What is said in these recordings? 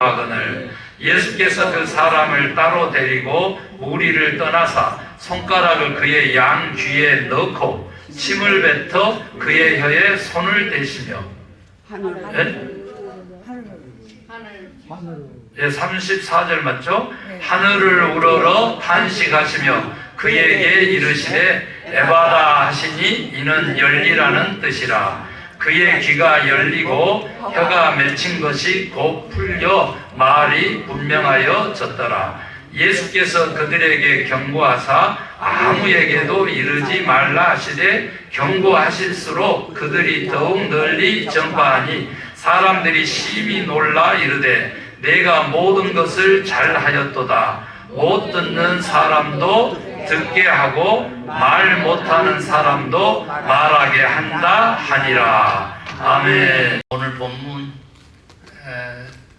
하거늘 예수께서 그 사람을 따로 데리고 무리를 떠나사 손가락을 그의 양 귀에 넣고 침을 뱉어 그의 혀에 손을 대시며 예, 34절 맞죠? 하늘을 우러러 탄식하시며 그에게 이르시되 에바다 하시니 이는 열리라는 뜻이라. 그의 귀가 열리고 혀가 맺힌 것이 곧 풀려 말이 분명하여 졌더라. 예수께서 그들에게 경고하사 아무에게도 이르지 말라 하시되 경고하실수록 그들이 더욱 널리 전파하니 사람들이 심히 놀라 이르되 내가 모든 것을 잘하였도다. 못 듣는 사람도 듣게 하고 말 못하는 사람도 말하게 한다 하니라. 아멘. 오늘 본문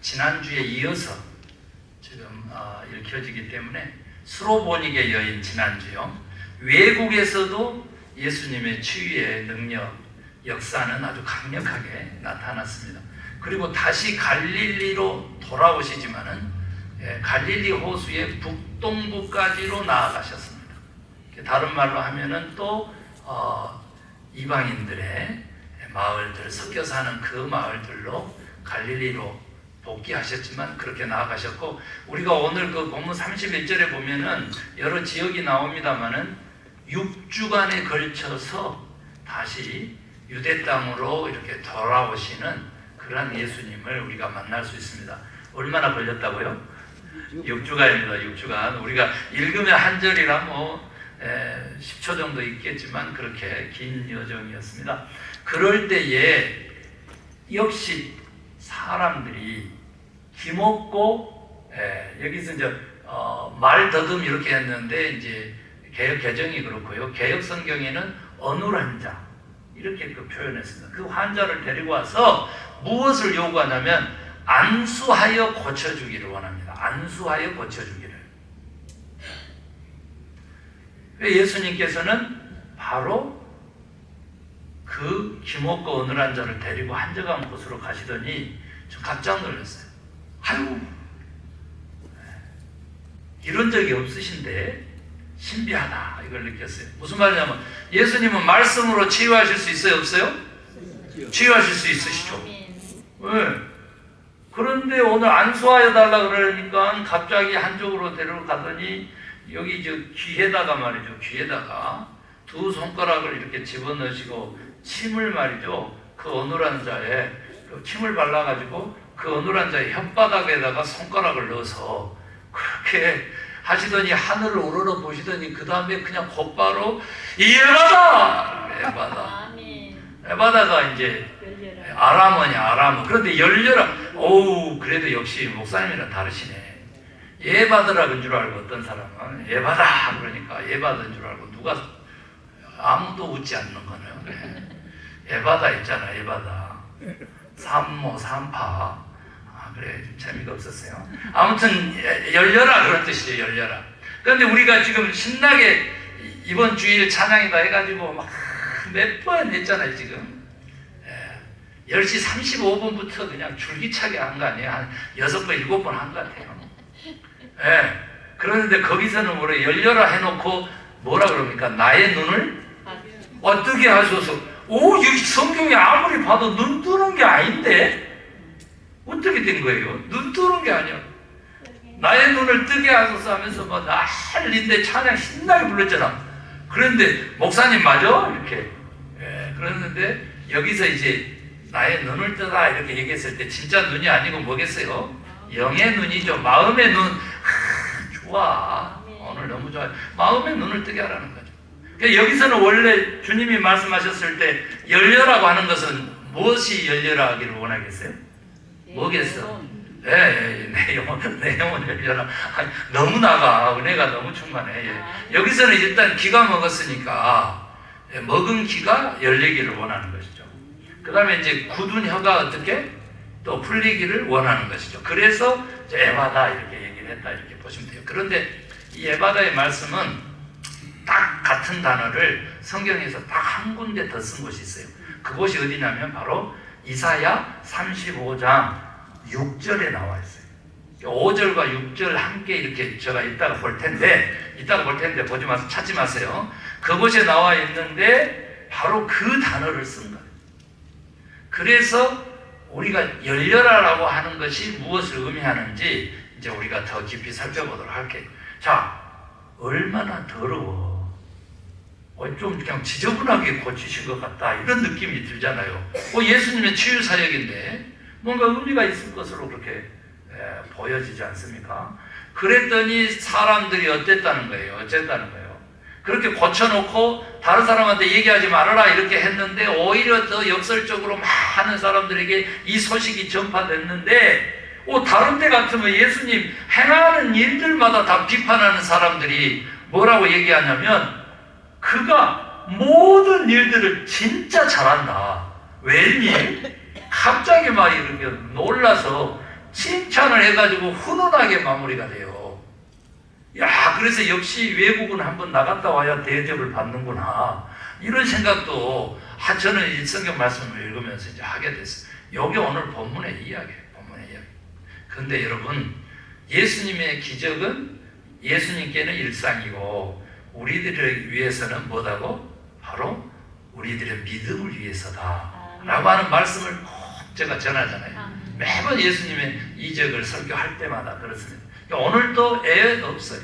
지난주에 이어서 지금 읽혀지기 때문에 수로보니게 여인 지난주요. 외국에서도 예수님의 치유의 능력, 역사는 아주 강력하게 나타났습니다. 그리고 다시 갈릴리로 돌아오시지만은 갈릴리 호수의 북동부까지로 나아가셨습니다. 다른 말로 하면은 또 이방인들의 마을들, 섞여 사는 그 마을들로 갈릴리로 복귀하셨지만 그렇게 나아가셨고, 우리가 오늘 그 본문 31절에 보면은 여러 지역이 나옵니다만은 6주간에 걸쳐서 다시 유대 땅으로 이렇게 돌아오시는 그런 예수님을 우리가 만날 수 있습니다. 얼마나 걸렸다고요? 6주간입니다. 6주간. 우리가 읽으면 한 절이라 10초 정도 있겠지만 그렇게 긴 여정이었습니다. 그럴 때에 역시 사람들이 힘없고 여기서 이제 말 더듬 이렇게 했는데 이제 개역 개정이 그렇고요. 개역 성경에는 어눌한 자 이렇게 표현했습니다. 그 환자를 데리고 와서 무엇을 요구하냐면 안수하여 고쳐주기를 원합니다. 안수하여 고쳐주기를. 예수님께서는 바로 그 힘없고 어눌한 자를 데리고 한적한 곳으로 가시더니 좀 깜짝 놀랐어요. 아유, 이런 적이 없으신데 신비하다 이걸 느꼈어요. 무슨 말이냐면 예수님은 말씀으로 치유하실 수 있어요? 없어요? 치유하실 수 있으시죠? 왜? 그런데 오늘 안수하여 달라 그러니까 갑자기 한쪽으로 데려가더니 여기 저 귀에다가 말이죠. 귀에다가 두 손가락을 이렇게 집어넣으시고 침을 말이죠. 그 어눌한 자에 침을 발라가지고 그 어눌한 자의 혓바닥에다가 손가락을 넣어서 그렇게 하시더니 하늘을 우러러 보시더니 그 다음에 그냥 곧바로 에바다! 에바다가 이제 아람어냐 아람어. 그런데 열려라. 오우, 그래도 역시 목사님이랑 다르시네. 예받으라는 줄 알고 어떤 사람은 예받아 그러니까 예받은 줄 알고 누가 아무도 웃지 않는 거네요. 예받아 있잖아. 예받아 삼모 삼파. 그래 좀 재미가 없었어요. 아무튼 열려라 그런 뜻이죠. 열려라. 그런데 우리가 지금 신나게 이번 주일 찬양이다 해가지고 막 몇 번 했잖아요. 지금 10시 35분부터 그냥 줄기차게 한 거 아니에요? 한 6번 7번 한 것 같아요. 그런데 거기서는 뭐래 열려라 해놓고 뭐라 그럽니까? 나의 눈을 뜨게 하소서. 오, 여기 성경에 아무리 봐도 눈 뜨는 게 아닌데 어떻게 된 거예요? 눈 뜨는 게 아니야. 나의 눈을 뜨게 하소서 하면서 뭐 난리인데 찬양 신나게 불렀잖아. 그런데 목사님 맞아? 이렇게 그랬는데 여기서 이제 나의 눈을 뜨라 이렇게 얘기했을 때 진짜 눈이 아니고 뭐겠어요? 영의 눈이죠. 마음의 눈. 좋아. 오늘 너무 좋아요. 마음의 눈을 뜨게 하라는 거죠. 그러니까 여기서는 원래 주님이 말씀하셨을 때 열려라고 하는 것은 무엇이 열려라 하기를 원하겠어요? 뭐겠어? 내 영혼 열려라. 너무 나가. 은혜가 너무 충만해. 여기서는 일단 기가 먹었으니까 먹은 기가 열리기를 원하는 것이죠. 그 다음에 이제 굳은 혀가 어떻게 또 풀리기를 원하는 것이죠. 그래서 에바다 이렇게 얘기를 했다 이렇게 보시면 돼요. 그런데 이 에바다의 말씀은 딱 같은 단어를 성경에서 딱 한 군데 더 쓴 곳이 있어요. 그곳이 어디냐면 바로 이사야 35장 6절에 나와 있어요. 5절과 6절 함께 이렇게 제가 이따가 볼 텐데 보지 마세요. 찾지 마세요. 그곳에 나와 있는데 바로 그 단어를 쓴 거예요. 그래서 우리가 열려라라고 하는 것이 무엇을 의미하는지 이제 우리가 더 깊이 살펴보도록 할게요. 자, 얼마나 더러워. 좀 그냥 지저분하게 고치신 것 같다. 이런 느낌이 들잖아요. 예수님의 치유 사역인데 뭔가 의미가 있을 것으로 그렇게 보여지지 않습니까? 그랬더니 사람들이 어쨌다는 거예요. 그렇게 고쳐놓고 다른 사람한테 얘기하지 말아라 이렇게 했는데 오히려 더 역설적으로 많은 사람들에게 이 소식이 전파됐는데 다른 데 같으면 예수님 행하는 일들마다 다 비판하는 사람들이 뭐라고 얘기하냐면 그가 모든 일들을 진짜 잘한다. 웬일? 갑자기 막 이렇게 놀라서 칭찬을 해가지고 훈훈하게 마무리가 돼요. 야, 그래서 역시 외국은 한번 나갔다 와야 대접을 받는구나. 이런 생각도 저는 이 성경 말씀을 읽으면서 이제 하게 됐어요. 여기 오늘 본문의 이야기예요. 그런데 여러분, 예수님의 기적은 예수님께는 일상이고 우리들을 위해서는 뭐다고? 바로 우리들의 믿음을 위해서다 라고 하는 말씀을 꼭 제가 전하잖아요. 매번 예수님의 이적을 설교할 때마다 그렇습니다. 오늘도 애가 없어요.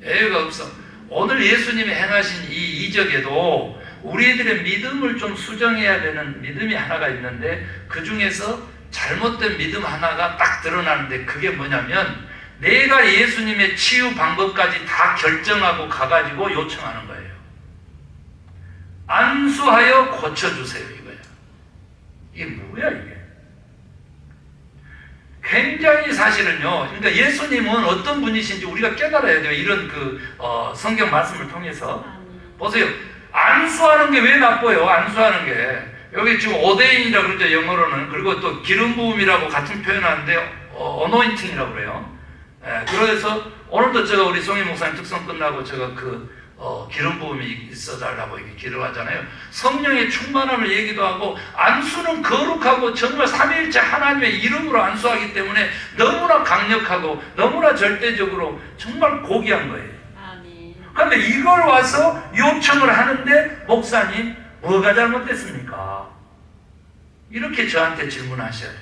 애가 없어. 오늘 예수님이 행하신 이 이적에도 우리들의 믿음을 좀 수정해야 되는 믿음이 하나가 있는데 그 중에서 잘못된 믿음 하나가 딱 드러나는데 그게 뭐냐면 내가 예수님의 치유 방법까지 다 결정하고 가가지고 요청하는 거예요. 안수하여 고쳐주세요 이거예요. 이게 뭐야 이게? 굉장히 사실은요. 그러니까 예수님은 어떤 분이신지 우리가 깨달아야 돼요. 이런 성경 말씀을 통해서 보세요. 안수하는 게 왜 나빠요? 안수하는 게 여기 지금 오데인이라고 그러죠 영어로는. 그리고 또 기름 부음이라고 같은 표현하는데 어노인팅이라고 그래요. 그래서 오늘도 제가 우리 송희 목사님 특성 끝나고 제가 기름 부음이 있어달라고 이렇게 기도하잖아요. 성령의 충만함을 얘기도 하고 안수는 거룩하고 정말 삼위일체 하나님의 이름으로 안수하기 때문에 너무나 강력하고 너무나 절대적으로 정말 고귀한 거예요. 그런데 이걸 와서 요청을 하는데 목사님 뭐가 잘못됐습니까? 이렇게 저한테 질문하셔야 돼요.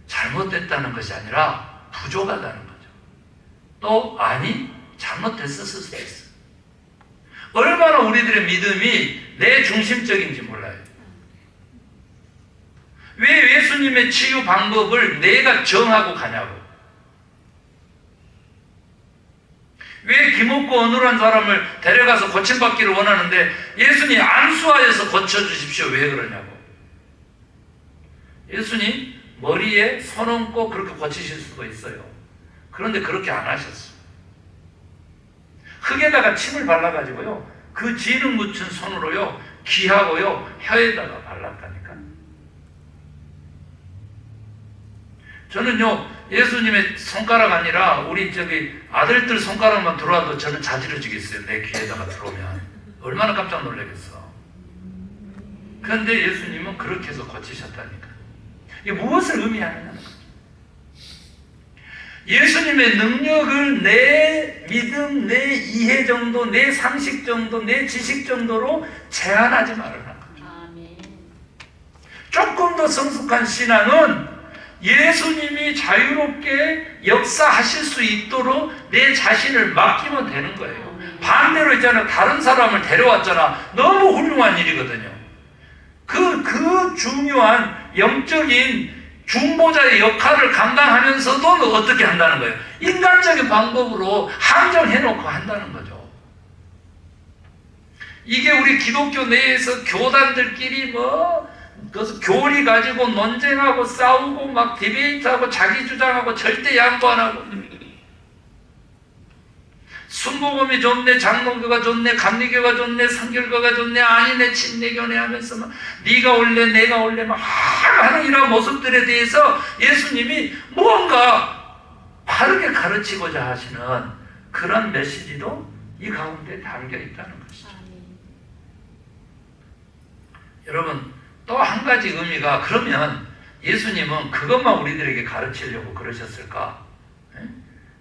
잘못됐다는 것이 아니라 부족하다는 거죠. 또 아니 잘못됐었을 수도 있어. 얼마나 우리들의 믿음이 내 중심적인지 몰라요. 왜 예수님의 치유 방법을 내가 정하고 가냐고. 왜 기먹고 어눌한 사람을 데려가서 고침받기를 원하는데 예수님 안수하여서 고쳐주십시오. 왜 그러냐고. 예수님 머리에 손 얹고 그렇게 고치실 수도 있어요. 그런데 그렇게 안 하셨어요. 흙에다가 침을 발라가지고요. 그 진흙 묻힌 손으로요. 귀하고요. 혀에다가 발랐다니까. 저는요. 예수님의 손가락 아니라 우리 아들들 손가락만 들어와도 저는 자지러지겠어요. 내 귀에다가 들어오면. 얼마나 깜짝 놀라겠어. 그런데 예수님은 그렇게 해서 고치셨다니까. 이게 무엇을 의미하느냐는 거죠. 예수님의 능력을 내 믿음, 내 이해 정도, 내 상식 정도, 내 지식 정도로 제한하지 말라는 거죠. 조금 더 성숙한 신앙은 예수님이 자유롭게 역사하실 수 있도록 내 자신을 맡기면 되는 거예요. 반대로 있잖아요. 다른 사람을 데려왔잖아. 너무 훌륭한 일이거든요. 그 중요한 영적인 중보자의 역할을 감당하면서도 어떻게 한다는 거예요? 인간적인 방법으로 한정해놓고 한다는 거죠. 이게 우리 기독교 내에서 교단들끼리 그래서 교리 가지고 논쟁하고 싸우고 막 디베이트하고 자기 주장하고 절대 양보 안 하고 순복음이 좋네, 장로교가 좋네, 감리교가 좋네, 선결교가 좋네, 아니네, 침례교네 하면서 막 네가 올래, 내가 올래 막 하는 이런 모습들에 대해서 예수님이 무언가 바르게 가르치고자 하시는 그런 메시지도 이 가운데 담겨 있다는 것이죠. 여러분 또 한 가지 의미가 그러면 예수님은 그것만 우리들에게 가르치려고 그러셨을까?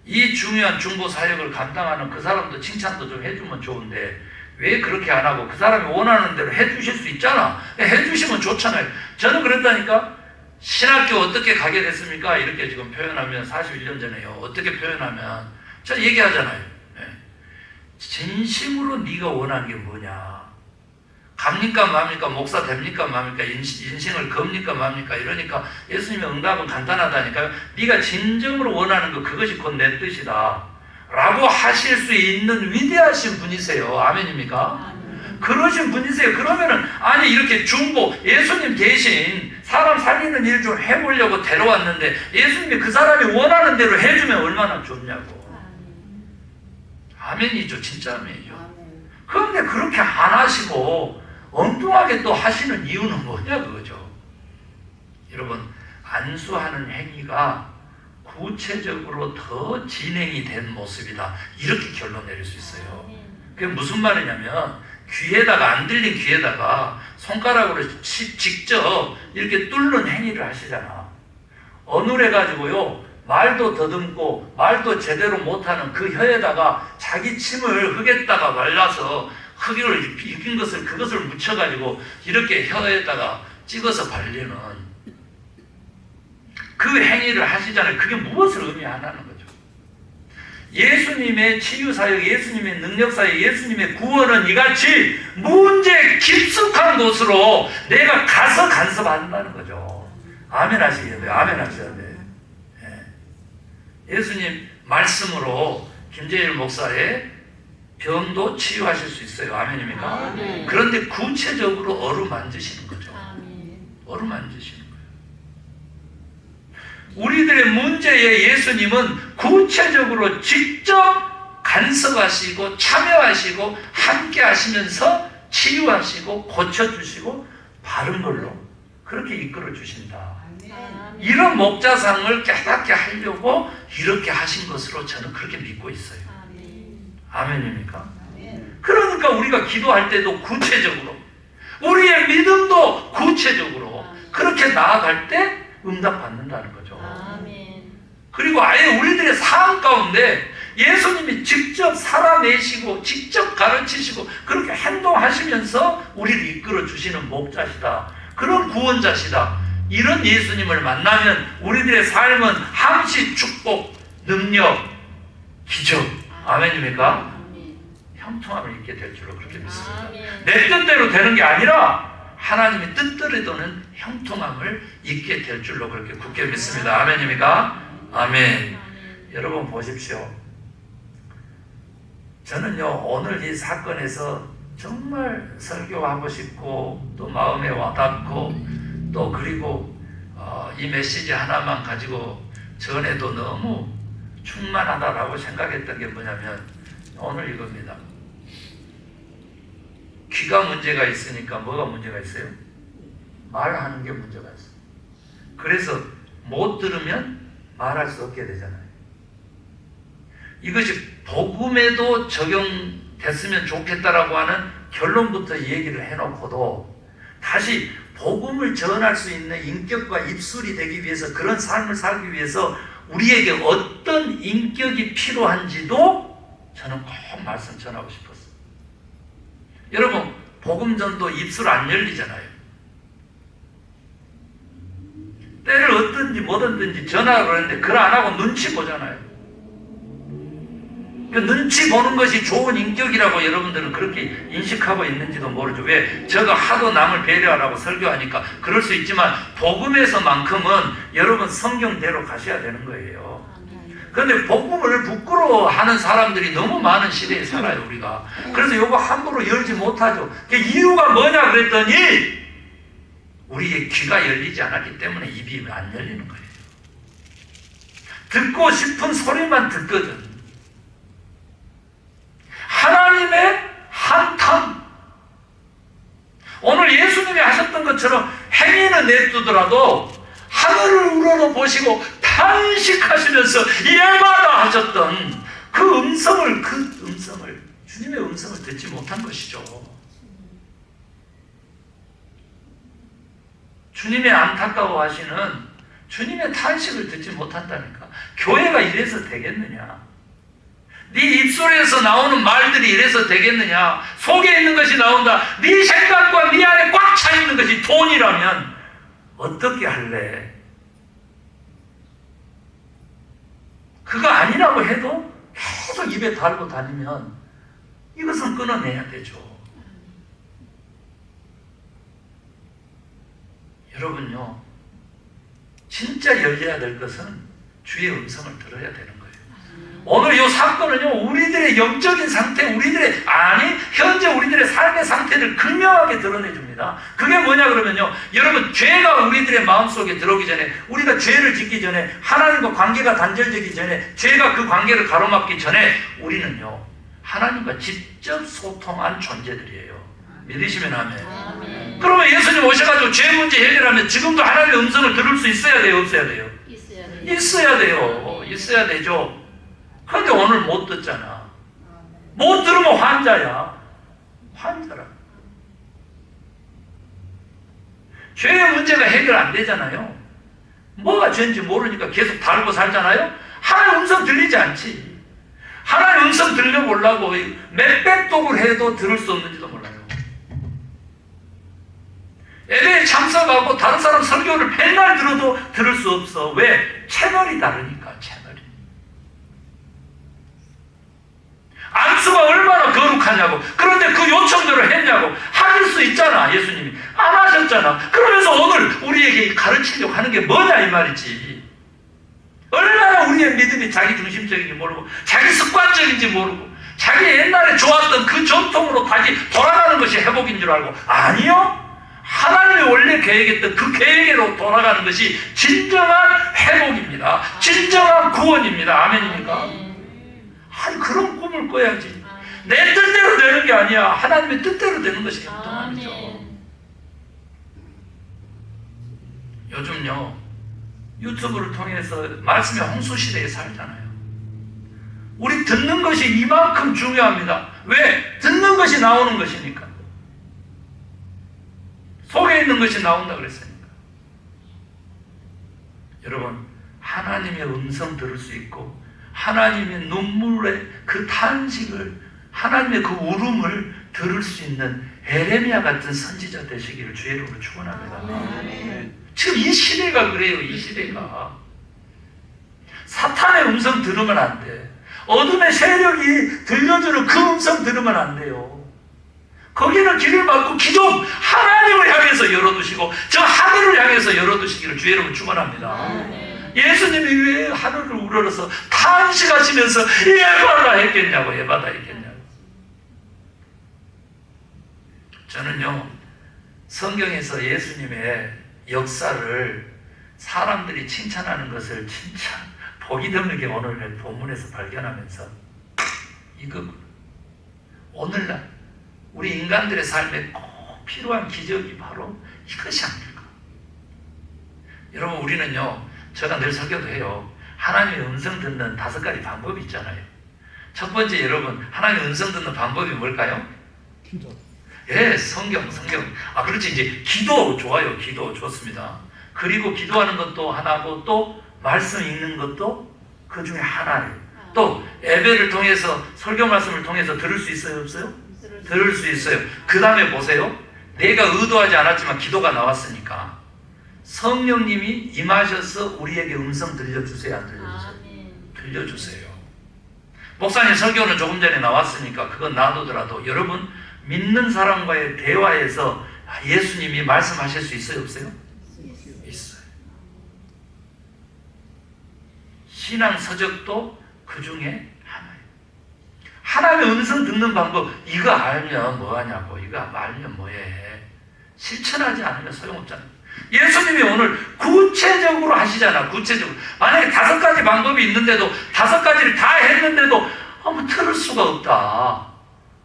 이 중요한 중보 사역을 감당하는 그 사람도 칭찬도 좀 해주면 좋은데 왜 그렇게 안 하고 그 사람이 원하는 대로 해주실 수 있잖아. 해주시면 좋잖아요. 저는 그랬다니까. 신학교 어떻게 가게 됐습니까? 이렇게 지금 표현하면 41년 전에요. 어떻게 표현하면 저 얘기하잖아요. 진심으로 네가 원하는 게 뭐냐? 갑니까 맙니까? 목사 됩니까 맙니까? 인생을 겁니까 맙니까? 이러니까 예수님의 응답은 간단하다니까요. 네가 진정으로 원하는 거 그것이 곧 내 뜻이다 라고 하실 수 있는 위대하신 분이세요. 아멘입니까? 그러신 분이세요. 그러면은 아니 이렇게 중보 예수님 대신 사람 살리는 일 좀 해보려고 데려왔는데 예수님이 그 사람이 원하는 대로 해주면 얼마나 좋냐고. 아멘이죠. 진짜 아멘이죠. 그런데 그렇게 안 하시고 엉뚱하게 또 하시는 이유는 뭐냐 그거죠. 여러분 안수하는 행위가 구체적으로 더 진행이 된 모습이다 이렇게 결론 내릴 수 있어요. 그게 무슨 말이냐면 귀에다가 안 들린 귀에다가 손가락으로 직접 이렇게 뚫는 행위를 하시잖아. 어눌해가지고요 말도 더듬고 말도 제대로 못하는 그 혀에다가 자기 침을 흙에다가 말라서 흙을 익힌 것을 그것을 묻혀가지고 이렇게 혀에다가 찍어서 발리는 그 행위를 하시잖아요. 그게 무엇을 의미하는 거죠? 예수님의 치유사역, 예수님의 능력사역, 예수님의 구원은 이같이 문제 깊숙한 곳으로 내가 가서 간섭한다는 거죠. 아멘 하셔야 돼요. 아멘 하셔야 돼요. 예수님 말씀으로 김재일 목사의 병도 치유하실 수 있어요. 아멘입니까? 아멘. 그런데 구체적으로 어루만지시는 거죠. 아멘. 어루만지시는 거예요. 우리들의 문제에 예수님은 구체적으로 직접 간섭하시고 참여하시고 함께 하시면서 치유하시고 고쳐주시고 바른 걸로 그렇게 이끌어 주신다. 이런 목자상을 깨닫게 하려고 이렇게 하신 것으로 저는 그렇게 믿고 있어요. 아멘입니까? 그러니까 우리가 기도할 때도 구체적으로 우리의 믿음도 구체적으로 그렇게 나아갈 때 응답받는다는 거죠. 그리고 아예 우리들의 삶 가운데 예수님이 직접 살아내시고 직접 가르치시고 그렇게 행동하시면서 우리를 이끌어 주시는 목자시다. 그런 구원자시다. 이런 예수님을 만나면 우리들의 삶은 항시 축복, 능력, 기적, 아멘입니까? 형통함을 입게 될 줄로 그렇게 믿습니다. 내 뜻대로 되는 게 아니라 하나님의 뜻대로 되는 형통함을 입게 될 줄로 그렇게 굳게 믿습니다. 아멘입니까? 아멘. 여러분 보십시오. 저는요 오늘 이 사건에서 정말 설교하고 싶고 또 마음에 와닿고 또 그리고 이 메시지 하나만 가지고 전에도 너무 충만하다라고 생각했던 게 뭐냐면 오늘 이겁니다. 귀가 문제가 있으니까 뭐가 문제가 있어요? 말하는 게 문제가 있어요. 그래서 못 들으면 말할 수 없게 되잖아요. 이것이 복음에도 적용됐으면 좋겠다라고 하는 결론부터 얘기를 해놓고도 다시 복음을 전할 수 있는 인격과 입술이 되기 위해서 그런 삶을 살기 위해서 우리에게 어떤 인격이 필요한지도 저는 꼭 말씀 전하고 싶었어요. 여러분 복음 전도 입술 안 열리잖아요. 때를 얻든지 뭐든지 전하라고 그러는데 그걸 안 하고 눈치 보잖아요. 그 눈치 보는 것이 좋은 인격이라고 여러분들은 그렇게 인식하고 있는지도 모르죠. 왜? 저도 하도 남을 배려하라고 설교하니까 그럴 수 있지만 복음에서만큼은 여러분 성경대로 가셔야 되는 거예요. 그런데 복음을 부끄러워하는 사람들이 너무 많은 시대에 살아요 우리가. 그래서 이거 함부로 열지 못하죠. 그 이유가 뭐냐 그랬더니 우리의 귀가 열리지 않았기 때문에 입이 안 열리는 거예요. 듣고 싶은 소리만 듣거든. 하나님의 한탄. 오늘 예수님이 하셨던 것처럼 행위는 내두더라도 하늘을 우러러보시고 탄식하시면서 예마다 하셨던 그 음성을 주님의 음성을 듣지 못한 것이죠. 주님의 안타까워하시는 주님의 탄식을 듣지 못한다니까. 교회가 이래서 되겠느냐? 네 입술에서 나오는 말들이 이래서 되겠느냐? 속에 있는 것이 나온다. 네 생각과 네 안에 꽉 차 있는 것이 돈이라면 어떻게 할래? 그거 아니라고 해도 계속 입에 달고 다니면 이것은 끊어내야 되죠. 여러분요, 진짜 열려야 될 것은 주의 음성을 들어야 되는 거예요. 오늘 이 사건은요, 우리들의 영적인 상태, 현재 우리들의 삶의 상태를 극명하게 드러내줍니다. 그게 뭐냐 그러면요, 여러분, 죄가 우리들의 마음속에 들어오기 전에, 우리가 죄를 짓기 전에, 하나님과 관계가 단절되기 전에, 죄가 그 관계를 가로막기 전에 우리는요, 하나님과 직접 소통한 존재들이에요. 믿으시면 아멘. 그러면 예수님 오셔가지고 죄 문제 해결하면 지금도 하나님의 음성을 들을 수 있어야 돼요, 없어야 돼요? 있어야 돼요. 있어야 되죠. 그런데 오늘 못 듣잖아. 못 들으면 환자야. 환자라. 죄의 문제가 해결 안 되잖아요. 뭐가 죄인지 모르니까 계속 달고 살잖아요. 하나님 음성 들리지 않지. 하나님 음성 들려보려고 몇백 독을 해도 들을 수 없는지도 몰라요. 예배에 참석하고 다른 사람 설교를 맨날 들어도 들을 수 없어. 왜? 채널이 다르니까. 채널이. 안수가 얼마나 거룩하냐고. 그런데 그 요청대로 했냐고. 하실 수 있잖아. 예수님이 안 하셨잖아. 그러면서 오늘 우리에게 가르치려고 하는 게 뭐냐 이 말이지. 얼마나 우리의 믿음이 자기 중심적인지 모르고, 자기 습관적인지 모르고, 자기 옛날에 좋았던 그 전통으로 다시 돌아가는 것이 회복인 줄 알고. 아니요. 하나님이 원래 계획했던 그 계획으로 돌아가는 것이 진정한 회복입니다. 진정한 구원입니다. 아멘입니까? 아니, 그런 꿈을 꿔야지. 내 뜻대로 되는 게 아니야. 하나님의 뜻대로 되는 것이 행동함이죠. 요즘요, 유튜브를 통해서 말씀의 홍수시대에 살잖아요. 우리 듣는 것이 이만큼 중요합니다. 왜? 듣는 것이 나오는 것이니까. 속에 있는 것이 나온다 그랬으니까. 여러분, 하나님의 음성 들을 수 있고, 하나님의 눈물의 그 탄식을, 하나님의 그 울음을 들을 수 있는 에레미야 같은 선지자 되시기를 주의 이름으로 축원합니다. 지금 이 시대가 그래요. 이 시대가 사탄의 음성 들으면 안 돼. 어둠의 세력이 들려주는 그 음성 들으면 안 돼요. 거기는 길을 막고 기도 하나님을 향해서 열어두시고 저 하늘을 향해서 열어두시기를 주의 이름으로 축원합니다. 예수님이 왜 하늘을 우러러서 탄식하시면서 예바다 했겠냐고. 예바다 했겠냐고. 저는요, 성경에서 예수님의 역사를 사람들이 칭찬하는 것을 진짜 보기 드물게 오늘 본문에서 발견하면서, 이거 오늘날 우리 인간들의 삶에 꼭 필요한 기적이 바로 이것이 아닐까. 여러분, 우리는요, 제가 늘 설교도 해요. 하나님의 음성 듣는 5가지 방법이 있잖아요. 첫 번째, 여러분, 하나님의 음성 듣는 방법이 뭘까요? 기도. 예, 성경. 아, 그렇지. 이제 기도 좋아요. 기도 좋습니다. 그리고 기도하는 것도 하나고, 또 말씀 읽는 것도 그 중에 하나예요. 또 예배를 통해서, 설교 말씀을 통해서 들을 수 있어요, 없어요? 들을 수 있어요. 그 다음에 보세요. 내가 의도하지 않았지만 기도가 나왔으니까 성령님이 임하셔서 우리에게 음성 들려주세요, 안 들려주세요? 들려주세요. 목사님 설교는 조금 전에 나왔으니까 그건 놔두더라도 여러분, 믿는 사람과의 대화에서 예수님이 말씀하실 수 있어요, 없어요? 있어요. 신앙 서적도 그 중에 하나예요. 하나님의 음성 듣는 방법, 이거 알면 뭐하냐고. 이거 알면 뭐해. 실천하지 않으면 소용없잖아요. 예수님이 오늘 구체적으로 하시잖아. 구체적으로. 만약에 5가지 방법이 있는데도 5가지를 다 했는데도 뭐 틀을 수가 없다.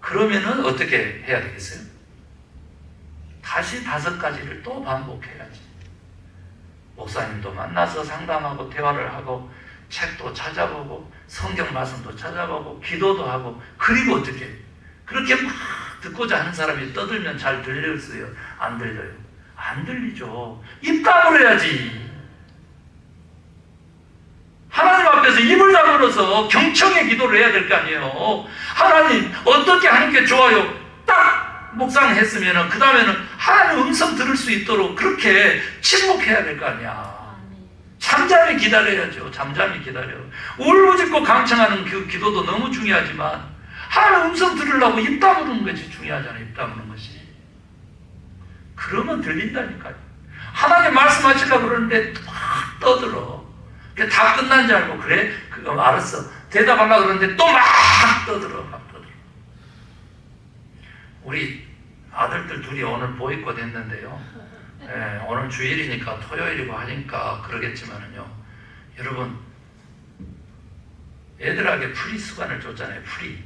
그러면은 어떻게 해야 되겠어요? 다시 5가지를 또 반복해야지. 목사님도 만나서 상담하고 대화를 하고 책도 찾아보고 성경 말씀도 찾아보고 기도도 하고, 그리고 어떻게 그렇게 막 듣고자 하는 사람이 떠들면 잘 들렸어요? 안 들려요? 안 들리죠. 입 다물어야지. 하나님 앞에서 입을 다물어서 경청의 기도를 해야 될 거 아니에요. 하나님 어떻게 하는 게 좋아요? 딱 묵상했으면 그 다음에는 하나님 음성 들을 수 있도록 그렇게 침묵해야 될 거 아니야. 잠잠히 기다려야죠. 잠잠히 기다려. 울부짖고 강청하는 그 기도도 너무 중요하지만 하나님 음성 들으려고 입 다무는 것이 중요하잖아요. 입 다무는 것이. 그러면 들린다니까요. 하나님 말씀하시려고 그러는데 막 떠들어. 다 끝난 줄 알고 그래? 그거 알았어. 대답하려고 그러는데 또 막 떠들어. 막 떠들어. 우리 아들들 둘이 오늘 보이콧 했는데요. 오늘 주일이니까 토요일이고 하니까 그러겠지만은요. 여러분 애들에게 프리 시간을 줬잖아요. 프리.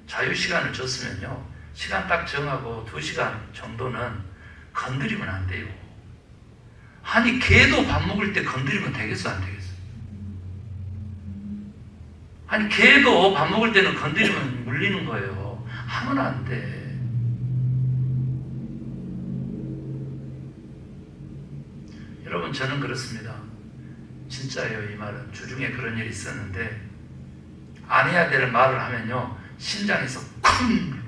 자유시간을 줬으면요. 시간 딱 정하고 2시간 정도는 건드리면 안 돼요. 아니 개도 밥 먹을 때 건드리면 되겠어 안 되겠어? 아니 개도 밥 먹을 때는 건드리면 물리는 거예요. 하면 안 돼. 여러분 저는 그렇습니다. 진짜예요. 이 말은 주중에 그런 일이 있었는데 안 해야 될 말을 하면요 심장에서 쿵쿵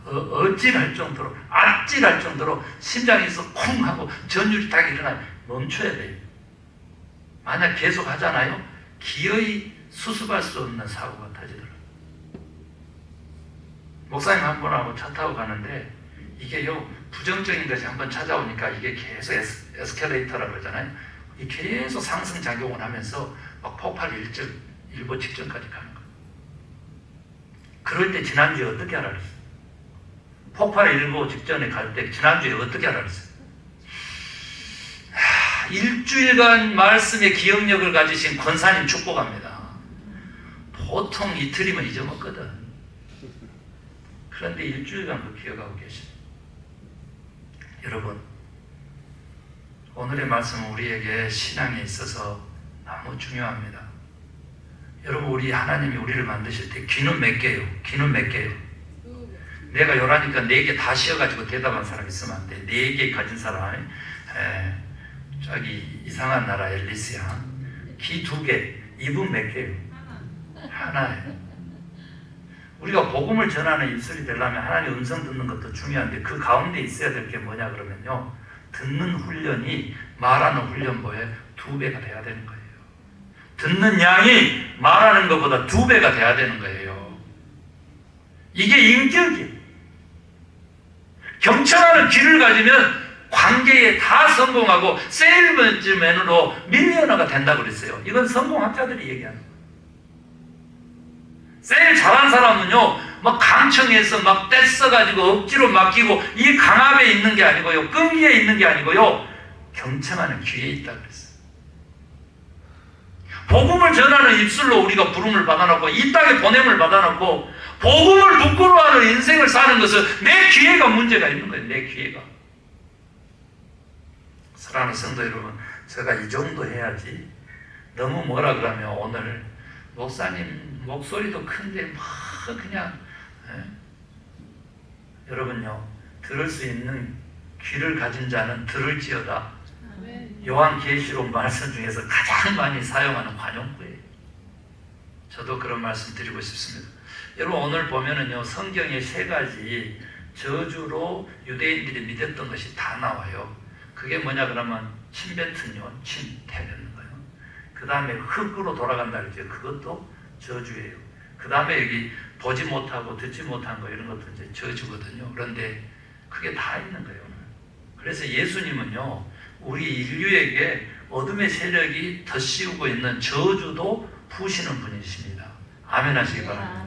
어찔할 정도로 아찔할 정도로 심장에서 쿵 하고 전율이 딱 일어나요. 멈춰야 돼요. 만약 계속 하잖아요 기어이 수습할 수 없는 사고가 터지더라고요. 목사님 한 분하고 차 타고 가는데 이게요 부정적인 것이 한번 찾아오니까 이게 계속 에스컬레이터라고 그러잖아요. 이게 계속 상승작용을 하면서 막 폭발 일보 직전까지 가는 거예요. 그럴 때 지난주에 어떻게 하라 그랬어요? 폭발 일보 직전에 갈 때 지난주에 어떻게 하라 그랬어요? 일주일간 말씀의 기억력을 가지신 권사님 축복합니다. 보통 이틀이면 잊어먹거든. 그런데 일주일간 그 기억하고 계십니다. 여러분 오늘의 말씀은 우리에게 신앙에 있어서 너무 중요합니다. 여러분 우리 하나님이 우리를 만드실 때 귀는 몇 개요? 귀는 몇 개요? 내가 요라니까 4개 다 씌어가지고 대답한 사람 있으면 안 돼. 4개 가진 사람 저기 이상한 나라 엘리스야 귀 2개 입은 몇 개요? 하나예요. 우리가 복음을 전하는 입술이 되려면 하나님 음성 듣는 것도 중요한데 그 가운데 있어야 될 게 뭐냐 그러면요 듣는 훈련이 말하는 훈련보에 2배가 돼야 되는 거예요. 듣는 양이 말하는 것보다 2배가 돼야 되는 거예요. 이게 인격이에요. 경청하는 귀를 가지면 관계에 다 성공하고 세일즈맨으로 밀리어너가 된다고 그랬어요. 이건 성공학자들이 얘기하는 거예요. 세일 잘한 사람은요, 막 강청해서 막 떼써가지고 억지로 맡기고 이 강압에 있는 게 아니고요, 끈기에 있는 게 아니고요, 경청하는 귀에 있다고 그랬어요. 복음을 전하는 입술로 우리가 부름을 받아놓고 이 땅에 보냄을 받아놓고 복음을 부끄러워하는 인생을 사는 것은 내 귀에가 문제가 있는 거예요. 내 귀에가. 사랑하는 성도 여러분, 제가 이 정도 해야지 너무 뭐라 그러면 오늘 목사님 목소리도 큰데 막 그냥 여러분요 들을 수 있는 귀를 가진 자는 들을지어다. 요한계시록 말씀 중에서 가장 많이 사용하는 관용구예요. 저도 그런 말씀 드리고 싶습니다. 여러분 오늘 보면은요 성경에 3가지 저주로 유대인들이 믿었던 것이 다 나와요. 그게 뭐냐 그러면 침뱉은요 침태되는 거예요. 그 다음에 흙으로 돌아간다 그러죠. 그것도 저주예요. 그 다음에 여기 보지 못하고 듣지 못한 거 이런 것도 이제 저주거든요. 그런데 그게 다 있는 거예요. 그래서 예수님은요 우리 인류에게 어둠의 세력이 덧씌우고 있는 저주도 푸시는 분이십니다. 아멘 하시기 바랍니다.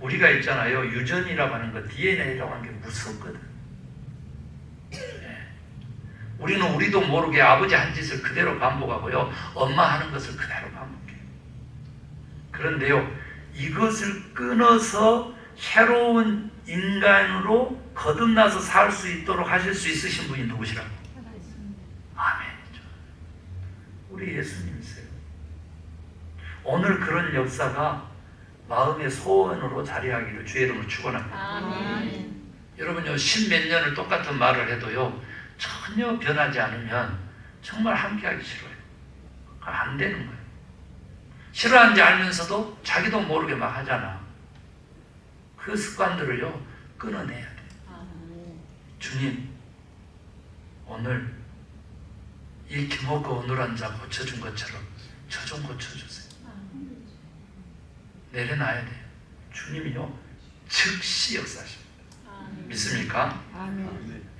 우리가 있잖아요 유전이라고 하는 거 DNA라고 하는 게 무섭거든. 우리는 우리도 모르게 아버지 한 짓을 그대로 반복하고요 엄마 하는 것을 그대로 반복해요. 그런데요 이것을 끊어서 새로운 인간으로 거듭나서 살 수 있도록 하실 수 있으신 분이 누구시라고? 아멘이죠. 우리 예수님이세요. 오늘 그런 역사가 마음의 소원으로 자리하기를 주의 이름으로 축원합니다. 여러분요 10몇 년을 똑같은 말을 해도요 전혀 변하지 않으면 정말 함께하기 싫어요. 안 되는 거예요. 싫어하는지 알면서도 자기도 모르게 막 하잖아. 그 습관들을요 끊어내야 돼. 주님, 오늘 이 김옥고 오늘한 자 고쳐준 것처럼 저 좀 고쳐주세요. 내려놔야 돼요. 주님이요 즉시 역사하십니다. 믿습니까?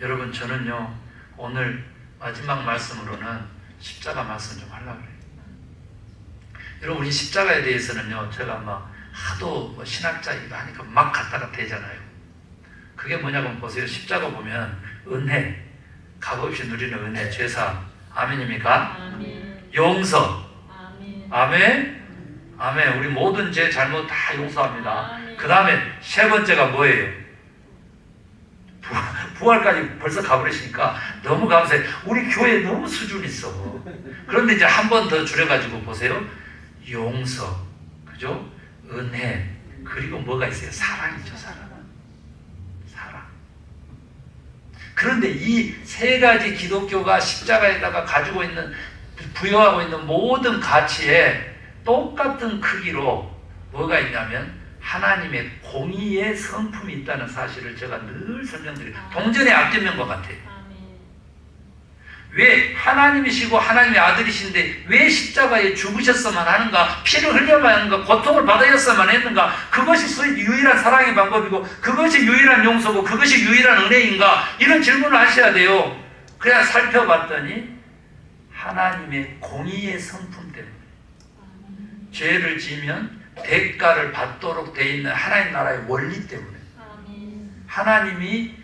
여러분, 저는요 오늘 마지막 말씀으로는 십자가 말씀 좀 하려고 그래요. 여러분, 우리 십자가에 대해서는요 제가 막 하도 신학자이기도 하니까 막 갖다가 대잖아요. 그게 뭐냐고 보세요. 십자가 보면 은혜, 값없이 누리는 은혜, 죄사, 아멘입니까? 아멘. 용서, 아멘. 아멘. 우리 모든 죄 잘못 다 용서합니다. 그 다음에 세 번째가 뭐예요? 부활까지 벌써 가버리시니까 너무 감사해. 우리 교회 너무 수준 있어. 그런데 이제 한 번 더 줄여가지고 보세요. 용서, 그죠? 은혜, 그리고 뭐가 있어요? 사랑이죠, 사랑. 사랑. 그런데 이 세 가지 기독교가 십자가에다가 가지고 있는, 부여하고 있는 모든 가치에 똑같은 크기로 뭐가 있냐면 하나님의 공의의 성품이 있다는 사실을 제가 늘 설명드려요. 동전의 앞뒷면과 같아요. 왜 하나님이시고 하나님의 아들이신데 왜 십자가에 죽으셨어만 하는가, 피를 흘려만 하는가, 고통을 받으셨어만 했는가, 그것이 유일한 사랑의 방법이고 그것이 유일한 용서고 그것이 유일한 은혜인가, 이런 질문을 하셔야 돼요. 그래야 살펴봤더니 하나님의 공의의 성품 때문에, 죄를 지으면 대가를 받도록 되어 있는 하나님 나라의 원리 때문에, 하나님이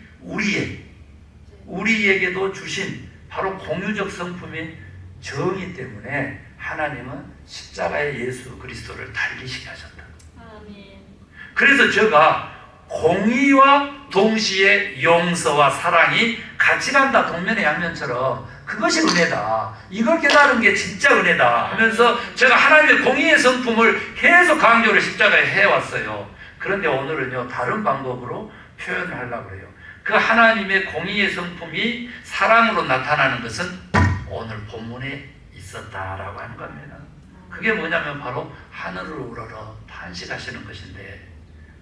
우리에게도 주신 바로 공유적 성품인 정의 때문에 하나님은 십자가의 예수 그리스도를 달리시게 하셨다. 그래서 제가 공의와 동시에 용서와 사랑이 같이 간다, 동면의 양면처럼, 그것이 은혜다, 이걸 깨달은 게 진짜 은혜다 하면서 제가 하나님의 공의의 성품을 계속 강조를 십자가에 해왔어요. 그런데 오늘은요 다른 방법으로 표현을 하려고 해요. 그 하나님의 공의의 성품이 사랑으로 나타나는 것은 오늘 본문에 있었다라고 하는 겁니다. 그게 뭐냐면 바로 하늘을 우러러 탄식하시는 것인데,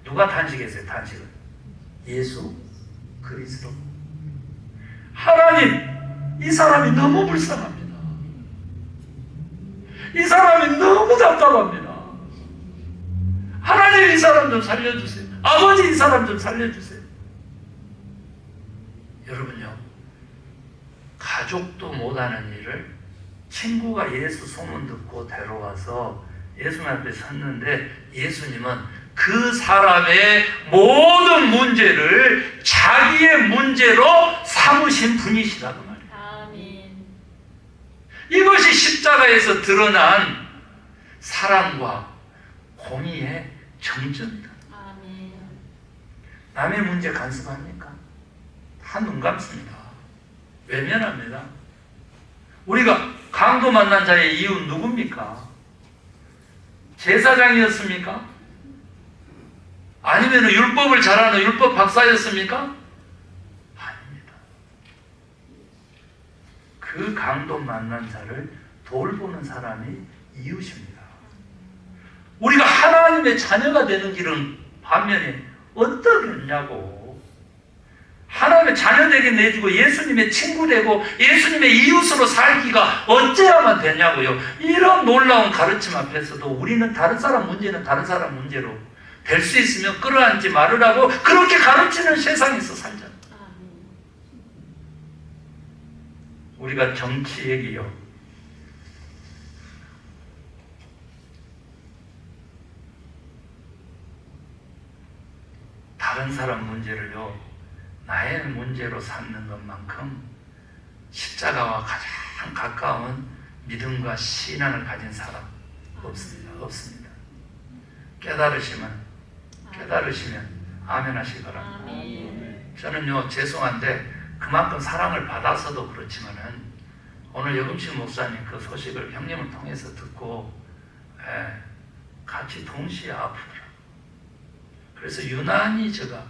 누가 탄식했어요? 탄식은 예수 그리스도. 하나님, 이 사람이 너무 불쌍합니다. 이 사람이 너무 답답합니다. 하나님, 이 사람 좀 살려주세요. 아버지, 이 사람 좀 살려주세요. 여러분요, 가족도 못하는 일을 친구가 예수 소문 듣고 데려와서 예수님 앞에 섰는데, 예수님은 그 사람의 모든 문제를 자기의 문제로 삼으신 분이시라고 말이에요. 아멘. 이것이 십자가에서 드러난 사랑과 공의의 정점이다. 아멘. 남의 문제 간섭합니까? 다 눈 감습니다. 외면합니다. 우리가 강도 만난 자의 이유 누굽니까? 제사장이었습니까? 아니면 율법을 잘하는 율법 박사였습니까? 아닙니다. 그 강도 만난 자를 돌보는 사람이 이웃입니다. 우리가 하나님의 자녀가 되는 길은 반면에 어떻겠냐고. 하나님의 자녀 되게 내주고 예수님의 친구 되고 예수님의 이웃으로 살기가 어째야만 되냐고요. 이런 놀라운 가르침 앞에서도 우리는 다른 사람 문제는 다른 사람 문제로 될 수 있으면 끌어안지 말으라고 그렇게 가르치는 세상에서 살잖아요. 우리가 정치 얘기요, 다른 사람 문제를요 나의 문제로 삼는 것만큼 십자가와 가장 가까운 믿음과 신앙을 가진 사람 없습니다. 없습니다. 깨달으시면 아멘 하시기 바랍니다. 저는요 죄송한데 그만큼 사랑을 받아서도 그렇지만은 오늘 여금식 목사님 그 소식을 형님을 통해서 듣고 같이 동시에 아프더라고요. 그래서 유난히 제가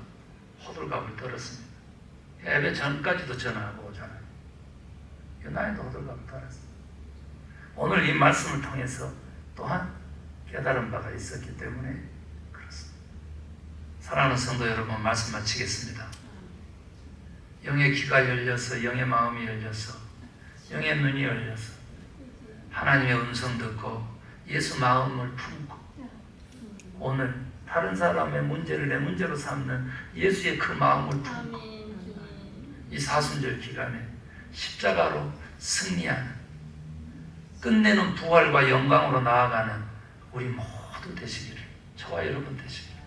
호들갑을 떨었습니다. 예배 전까지도 전화하고 오잖아요. 나이도 호들갑 떨었어. 오늘 이 말씀을 통해서 또한 깨달은 바가 있었기 때문에 그렇습니다. 사랑하는 성도 여러분, 말씀 마치겠습니다. 영의 귀가 열려서, 영의 마음이 열려서, 영의 눈이 열려서 하나님의 음성 듣고 예수 마음을 품고 오늘 다른 사람의 문제를 내 문제로 삼는 예수의 그 마음을 품고 이 사순절 기간에 십자가로 승리하는, 끝내는 부활과 영광으로 나아가는 우리 모두 되시기를, 저와 여러분 되시기를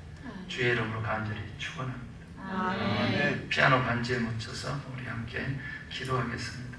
주의 이름으로 간절히 축원합니다. 아멘. 피아노 반주에 묻혀서 우리 함께 기도하겠습니다.